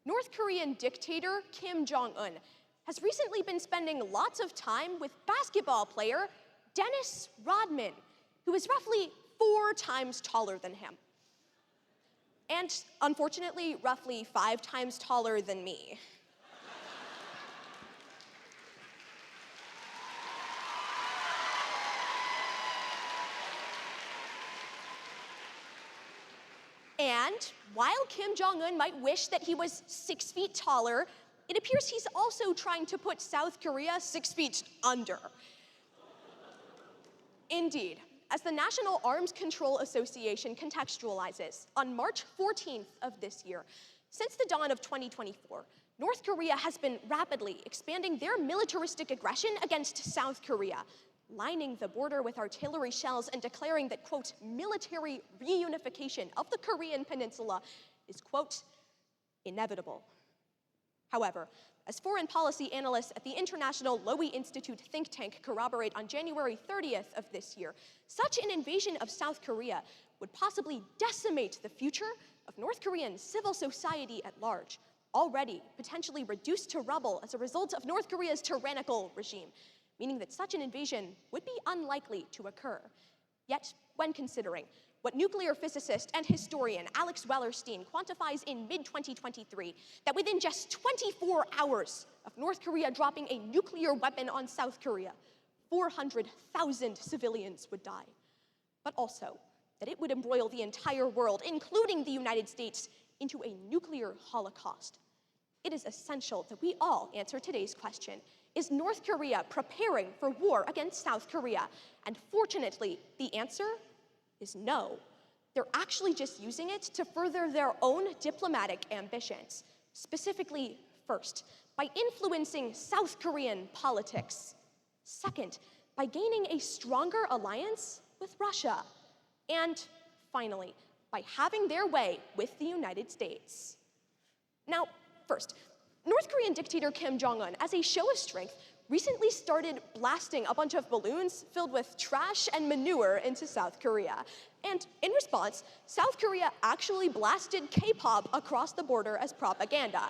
North Korean dictator Kim Jong-un has recently been spending lots of time with basketball player Dennis Rodman, who is roughly 4 times taller than him. And unfortunately, roughly 5 times taller than me. And while Kim Jong-un might wish that he was 6 feet taller, it appears he's also trying to put South Korea 6 feet under. Indeed, as the National Arms Control Association contextualizes, on March 14th of this year, since the dawn of 2024, North Korea has been rapidly expanding their militaristic aggression against South Korea, lining the border with artillery shells and declaring that, quote, military reunification of the Korean peninsula is, quote, inevitable. However, as foreign policy analysts at the International Lowy Institute think tank corroborate on January 30th of this year, such an invasion of South Korea would possibly decimate the future of North Korean civil society at large, already potentially reduced to rubble as a result of North Korea's tyrannical regime, meaning that such an invasion would be unlikely to occur. Yet, when considering what nuclear physicist and historian Alex Wellerstein quantifies in mid-2023, that within just 24 hours of North Korea dropping a nuclear weapon on South Korea, 400,000 civilians would die. But also, that it would embroil the entire world, including the United States, into a nuclear holocaust. It is essential that we all answer today's question: is North Korea preparing for war against South Korea? And fortunately, the answer is no. They're actually just using it to further their own diplomatic ambitions. Specifically, first, by influencing South Korean politics. Second, by gaining a stronger alliance with Russia. And finally, by having their way with the United States. Now, first, North Korean dictator Kim Jong-un, as a show of strength, recently started blasting a bunch of balloons filled with trash and manure into South Korea. And in response, South Korea actually blasted K-pop across the border as propaganda.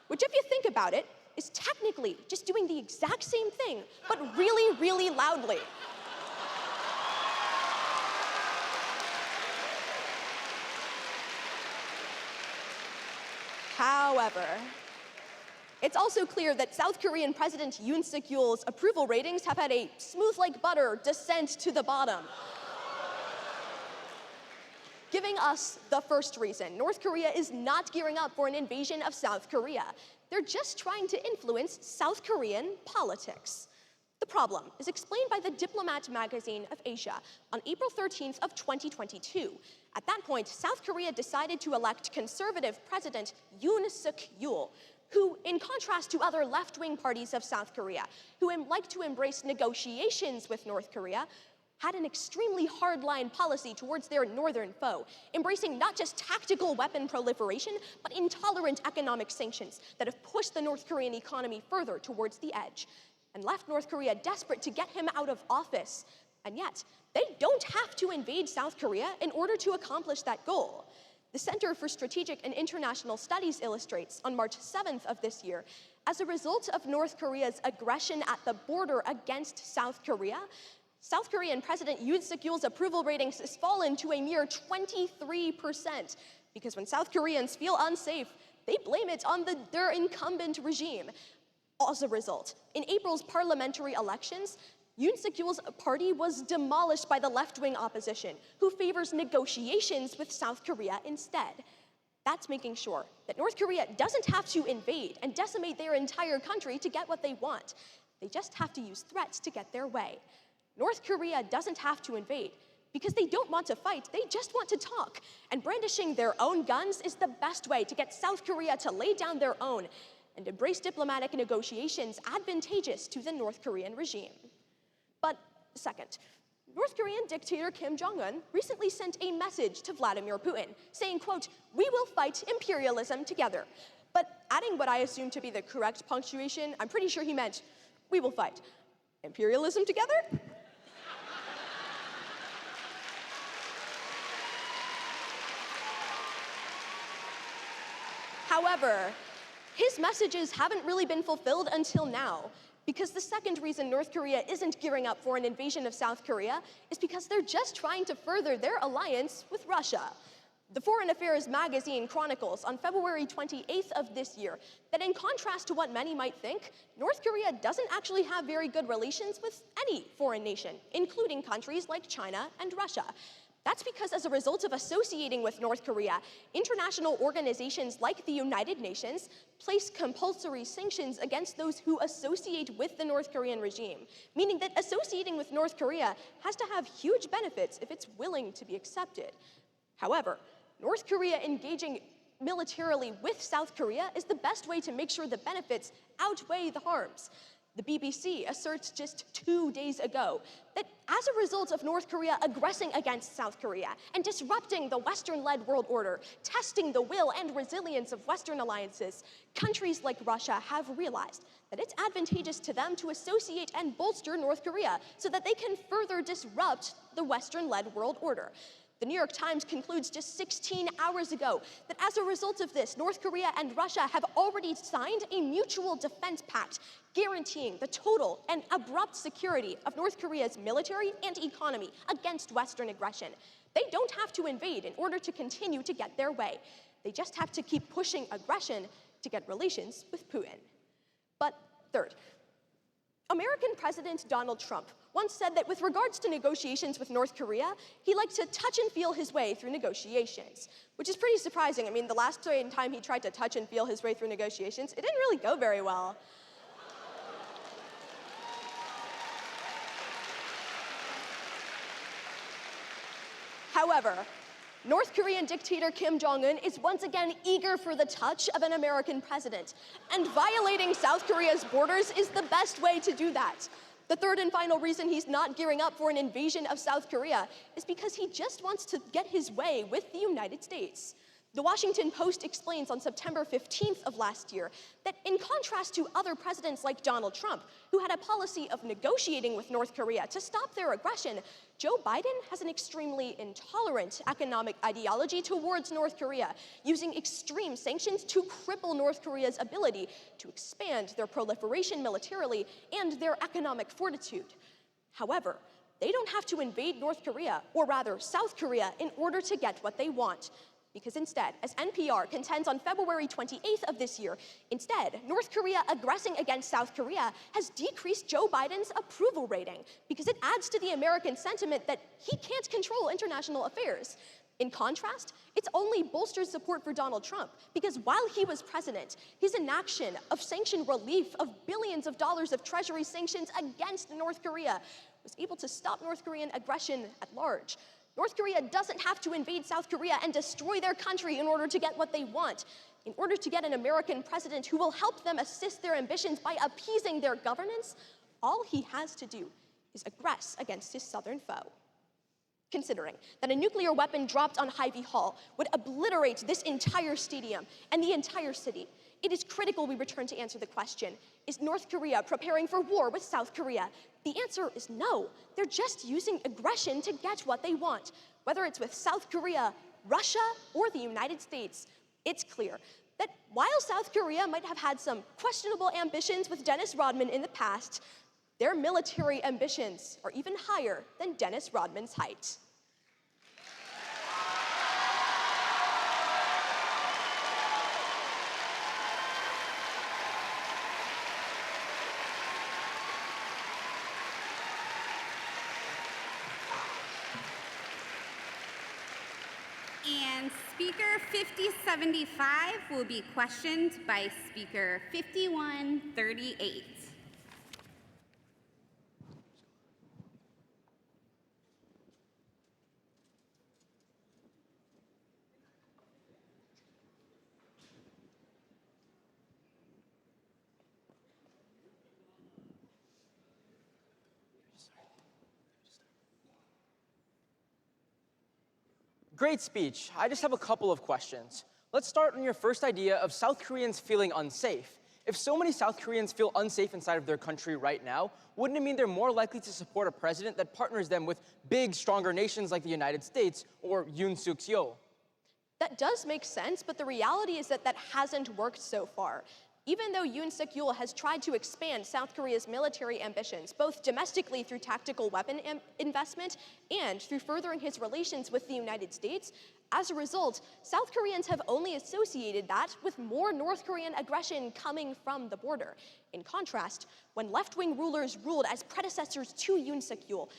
Which, if you think about it, is technically just doing the exact same thing, but really, really loudly. However, it's also clear that South Korean President Yoon Suk-yeol's approval ratings have had a smooth-like-butter descent to the bottom. Giving us the first reason North Korea is not gearing up for an invasion of South Korea. They're just trying to influence South Korean politics. The problem is explained by the Diplomat magazine of Asia on April 13th of 2022. At that point, South Korea decided to elect conservative President Yoon Suk-yeol, who, in contrast to other left-wing parties of South Korea, who like to embrace negotiations with North Korea, had an extremely hardline policy towards their northern foe, embracing not just tactical weapon proliferation, but intolerant economic sanctions that have pushed the North Korean economy further towards the edge, and left North Korea desperate to get him out of office. And yet, they don't have to invade South Korea in order to accomplish that goal. The Center for Strategic and International Studies illustrates, on March 7th of this year, as a result of North Korea's aggression at the border against South Korea, South Korean President Yoon Suk-yeol's approval ratings has fallen to a mere 23%, because when South Koreans feel unsafe, they blame it on their incumbent regime. As a result, in April's parliamentary elections, Yoon Suk-yeol's party was demolished by the left-wing opposition, who favors negotiations with South Korea instead. That's making sure that North Korea doesn't have to invade and decimate their entire country to get what they want. They just have to use threats to get their way. North Korea doesn't have to invade because they don't want to fight, they just want to talk. And brandishing their own guns is the best way to get South Korea to lay down their own and embrace diplomatic negotiations advantageous to the North Korean regime. But second, North Korean dictator Kim Jong-un recently sent a message to Vladimir Putin saying, quote, "We will fight imperialism together." But adding what I assume to be the correct punctuation, I'm pretty sure he meant, "We will fight imperialism together?" However, his messages haven't really been fulfilled until now, because the second reason North Korea isn't gearing up for an invasion of South Korea is because they're just trying to further their alliance with Russia. The Foreign Affairs magazine chronicles on February 28th of this year that in contrast to what many might think, North Korea doesn't actually have very good relations with any foreign nation, including countries like China and Russia. That's because as a result of associating with North Korea, international organizations like the United Nations place compulsory sanctions against those who associate with the North Korean regime, meaning that associating with North Korea has to have huge benefits if it's willing to be accepted. However, North Korea engaging militarily with South Korea is the best way to make sure the benefits outweigh the harms. The BBC asserts just 2 days ago that as a result of North Korea aggressing against South Korea and disrupting the Western-led world order, testing the will and resilience of Western alliances, countries like Russia have realized that it's advantageous to them to associate and bolster North Korea so that they can further disrupt the Western-led world order. The New York Times concludes just 16 hours ago that as a result of this, North Korea and Russia have already signed a mutual defense pact guaranteeing the total and abrupt security of North Korea's military and economy against Western aggression. They don't have to invade in order to continue to get their way. They just have to keep pushing aggression to get relations with Putin. But third, American President Donald Trump once said that with regards to negotiations with North Korea, he liked to touch and feel his way through negotiations, which is pretty surprising. I mean, the last time he tried to touch and feel his way through negotiations, it didn't really go very well. However, North Korean dictator Kim Jong-un is once again eager for the touch of an American president, and violating South Korea's borders is the best way to do that. The third and final reason he's not gearing up for an invasion of South Korea is because he just wants to get his way with the United States. The Washington Post explains on September 15th of last year that in contrast to other presidents like Donald Trump, who had a policy of negotiating with North Korea to stop their aggression, Joe Biden has an extremely intolerant economic ideology towards North Korea, using extreme sanctions to cripple North Korea's ability to expand their proliferation militarily and their economic fortitude. However, they don't have to invade North Korea, or rather South Korea, in order to get what they want. Because instead, as NPR contends on February 28th of this year, instead, North Korea aggressing against South Korea has decreased Joe Biden's approval rating because it adds to the American sentiment that he can't control international affairs. In contrast, it's only bolsters support for Donald Trump because while he was president, his inaction of sanction relief of billions of dollars of Treasury sanctions against North Korea was able to stop North Korean aggression at large. North Korea doesn't have to invade South Korea and destroy their country in order to get what they want. In order to get an American president who will help them assist their ambitions by appeasing their governance, all he has to do is aggress against his southern foe. Considering that a nuclear weapon dropped on Hy-Vee Hall would obliterate this entire stadium and the entire city, it is critical we return to answer the question, is North Korea preparing for war with South Korea? The answer is no. They're just using aggression to get what they want. Whether it's with South Korea, Russia, or the United States, it's clear that while South Korea might have had some questionable ambitions with Dennis Rodman in the past, their military ambitions are even higher than Dennis Rodman's height. And Speaker 5075 will be questioned by Speaker 5138. Great speech. I just have a couple of questions. Let's start on your first idea of South Koreans feeling unsafe. If so many South Koreans feel unsafe inside of their country right now, wouldn't it mean they're more likely to support a president that partners them with big, stronger nations like the United States or Yoon Suk-yeol? That does make sense, but the reality is that that hasn't worked so far. Even though Yoon Suk-yeol has tried to expand South Korea's military ambitions, both domestically through tactical weapon investment and through furthering his relations with the United States, as a result, South Koreans have only associated that with more North Korean aggression coming from the border. In contrast, when left-wing rulers ruled as predecessors to Yoon Suk-yeol,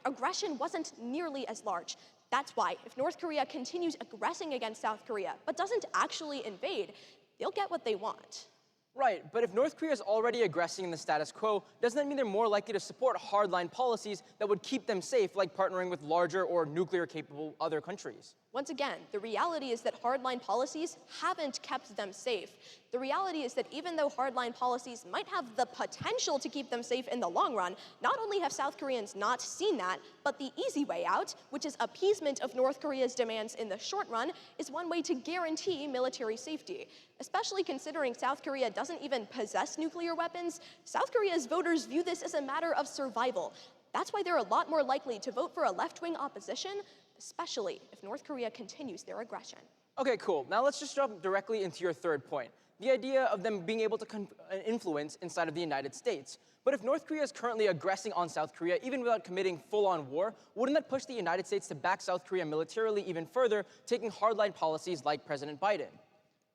aggression wasn't nearly as large. That's why, if North Korea continues aggressing against South Korea, but doesn't actually invade, they'll get what they want. Right, but if North Korea is already aggressing in the status quo, doesn't that mean they're more likely to support hardline policies that would keep them safe, like partnering with larger or nuclear-capable other countries? Once again, the reality is that hardline policies haven't kept them safe. The reality is that even though hardline policies might have the potential to keep them safe in the long run, not only have South Koreans not seen that, but the easy way out, which is appeasement of North Korea's demands in the short run, is one way to guarantee military safety. Especially considering South Korea doesn't even possess nuclear weapons, South Korea's voters view this as a matter of survival. That's why they're a lot more likely to vote for a left-wing opposition, especially if North Korea continues their aggression. Okay, cool. Now let's just jump directly into your third point, the idea of them being able to influence inside of the United States. But if North Korea is currently aggressing on South Korea, even without committing full-on war, wouldn't that push the United States to back South Korea militarily even further, taking hardline policies like President Biden?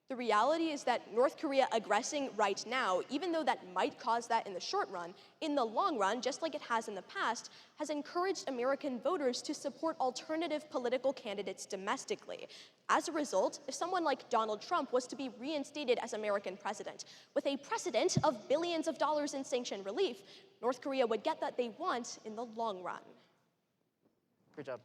The reality is that North Korea aggressing right now, even though that might cause that in the short run, in the long run, just like it has in the past, has encouraged American voters to support alternative political candidates domestically. As a result, if someone like Donald Trump was to be reinstated as American president, with a precedent of billions of dollars in sanction relief, North Korea would get what they want in the long run. Great job.